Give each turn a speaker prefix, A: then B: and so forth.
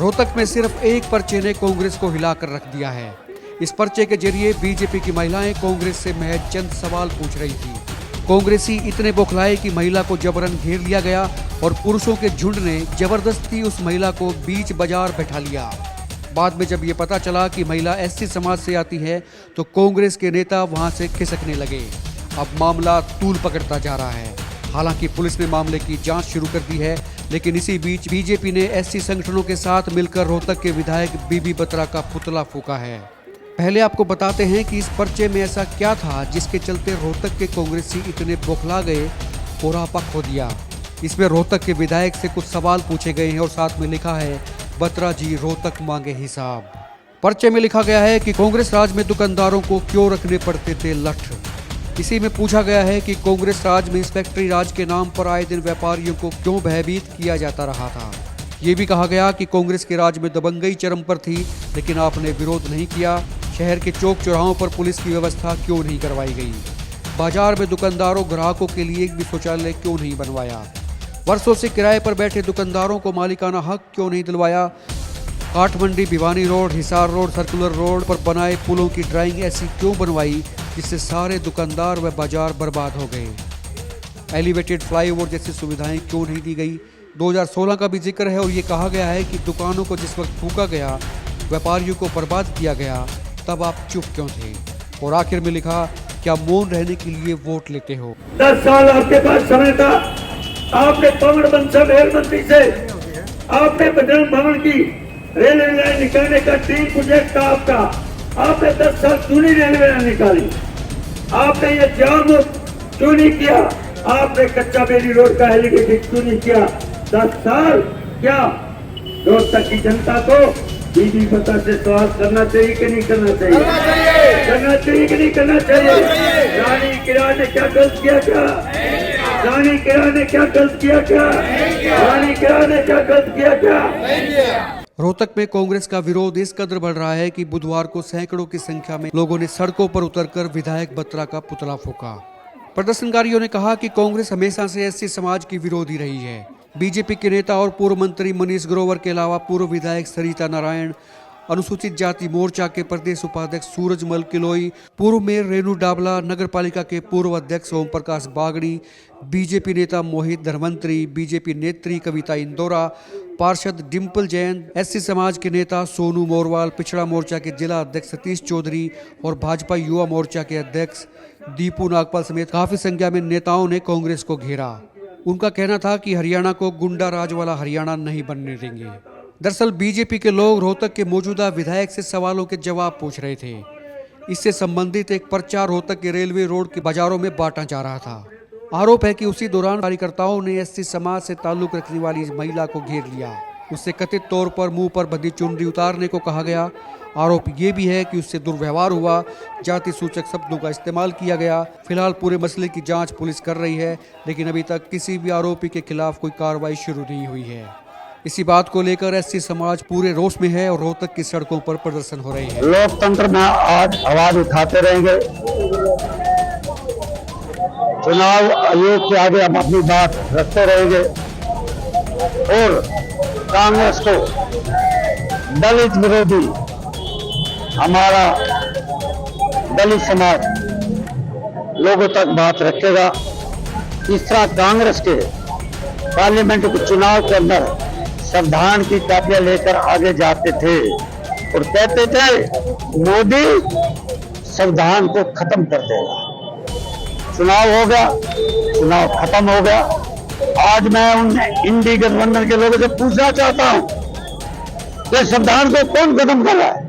A: रोहतक में सिर्फ एक पर्चे ने कांग्रेस को हिलाकर रख दिया है। इस पर्चे के जरिए बीजेपी की महिलाएं कांग्रेस से महज चंद सवाल पूछ रही थी। कांग्रेसी इतने बौखलाए कि महिला को जबरन घेर लिया गया और पुरुषों के झुंड ने जबरदस्ती उस महिला को बीच बाजार बैठा लिया। बाद में जब ये पता चला कि महिला एससी समाज से आती है तो कांग्रेस के नेता वहां से खिसकने लगे। अब मामला तूल पकड़ता जा रहा है। हालांकि पुलिस ने मामले की जांच शुरू कर दी है, लेकिन इसी बीच बीजेपी ने एससी संगठनों के साथ मिलकर रोहतक के विधायक बीबी बत्रा का पुतला फूंका है। पहले आपको बताते हैं कि इस पर्चे में ऐसा क्या था जिसके चलते रोहतक के कांग्रेसी इतने बौखला गए और आपा खो दिया। इसमें रोहतक के विधायक से कुछ सवाल पूछे गए हैं और साथ में लिखा है, बत्रा जी रोहतक मांगे हिसाब। पर्चे में लिखा गया है कि कांग्रेस राज में दुकानदारों को क्यों रखने पड़ते थे लठ। इसी में पूछा गया है कि कांग्रेस राज में इंस्पेक्टरी राज के नाम पर आए दिन व्यापारियों को क्यों भयभीत किया जाता रहा था। ये भी कहा गया कि कांग्रेस के राज में दबंगई चरम पर थी, लेकिन आपने विरोध नहीं किया। शहर के चौक चौराहों पर पुलिस की व्यवस्था क्यों नहीं करवाई गई। बाजार में दुकानदारों ग्राहकों के लिए एक भी शौचालय क्यों नहीं बनवाया। वर्षों से किराए पर बैठे दुकानदारों को मालिकाना हक क्यों नहीं दिलवाया। Kathmandi, Bhiwani road, Hisar road, circular road पर बनाए पुलों की ड्राइंग ऐसी क्यों बनवाई जिससे सारे दुकानदार व बाजार बर्बाद हो गए। एलिवेटेड फ्लाईओवर जैसी सुविधाएं क्यों नहीं दी गई। 2016 का भी जिक्र है और ये कहा गया है कि दुकानों को जिस वक्त फूंका गया, व्यापारियों को बर्बाद किया गया, तब आप चुप क्यों थे। और आखिर में लिखा, क्या मौन रहने के लिए वोट लेते हो।
B: 10 साल आपके पास समय था। आपने पवन बंसल रेल मंत्री से आपने बजरंग भवन की रेलवे लाइन निकालने का 3 प्रोजेक्ट था आपका। आपने 10 साल क्यों नहीं रेलवे लाइन निकाली। आपने ये जाम क्यों नहीं किया। आपने कच्चा बेली रोड का हेलीकॉप्टर क्यों नहीं किया। 10 साल क्या रोहतक की जनता को बीबी बत्रा से सवाल करना चाहिए कि नहीं करना चाहिए। करना चाहिए कि नहीं करना चाहिए। रानी किरा ने क्या गलत किया क्या। रानी किरा ने क्या गलत किया क्या। रानी किरा ने क्या गलत किया क्या।
A: रोहतक में कांग्रेस का विरोध इस कदर बढ़ रहा है कि बुधवार को सैकड़ों की संख्या में लोगों ने सड़कों पर उतरकर विधायक बत्रा का पुतला फूंका। प्रदर्शनकारियों ने कहा कि कांग्रेस हमेशा से एससी समाज की विरोधी रही है। बीजेपी के नेता और पूर्व मंत्री मनीष ग्रोवर के अलावा पूर्व विधायक सरिता नारायण, अनुसूचित जाति मोर्चा के प्रदेश उपाध्यक्ष सूरजमल किलोई, पूर्व मेयर रेणु डाबला, नगर पालिका के पूर्व अध्यक्ष ओम प्रकाश बागड़ी, बीजेपी नेता मोहित धर्मंत्री, बीजेपी नेत्री कविता इंदौरा, पार्षद डिम्पल जैन, एससी समाज के नेता सोनू मोरवाल, पिछड़ा मोर्चा के जिला अध्यक्ष सतीश चौधरी और भाजपा युवा मोर्चा के अध्यक्ष दीपू नागपाल समेत काफी संख्या में नेताओं ने कांग्रेस को घेरा। उनका कहना था कि हरियाणा को गुंडा राज वाला हरियाणा नहीं बनने देंगे। दरअसल बीजेपी के लोग रोहतक के मौजूदा विधायक से सवालों के जवाब पूछ रहे थे। इससे संबंधित एक पर्चा रोहतक के रेलवे रोड के बाजारों में बांटा जा रहा था। आरोप है कि उसी दौरान कार्यकर्ताओं ने एससी समाज से ताल्लुक रखने वाली इस महिला को घेर लिया। उससे कथित तौर पर मुंह पर बंधी चुनरी उतारने को कहा गया। आरोप ये भी है कि उससे दुर्व्यवहार हुआ, जाति सूचक शब्दों का इस्तेमाल किया गया। फिलहाल पूरे मसले की जांच पुलिस कर रही है, लेकिन अभी तक किसी भी आरोपी के खिलाफ कोई कार्रवाई शुरू नहीं हुई है। इसी बात को लेकर एससी समाज पूरे रोष में है और रोहतक की सड़कों पर प्रदर्शन हो रही है।
C: लोकतंत्र में आज आवाज उठाते रहेंगे। चुनाव आयोग के आगे हम अपनी बात रखते रहेंगे और कांग्रेस को दलित विरोधी हमारा दलित समाज लोगों तक बात रखेगा। इस तरह कांग्रेस के पार्लियामेंट के चुनाव के अंदर संविधान की कापियां लेकर आगे जाते थे और कहते थे मोदी संविधान को खत्म कर देगा। चुनाव हो गया, चुनाव खत्म हो गया। आज मैं उन इंडी गठबंधन के लोगों से पूछना चाहता हूं कि संविधान को कौन खत्म कर रहा है।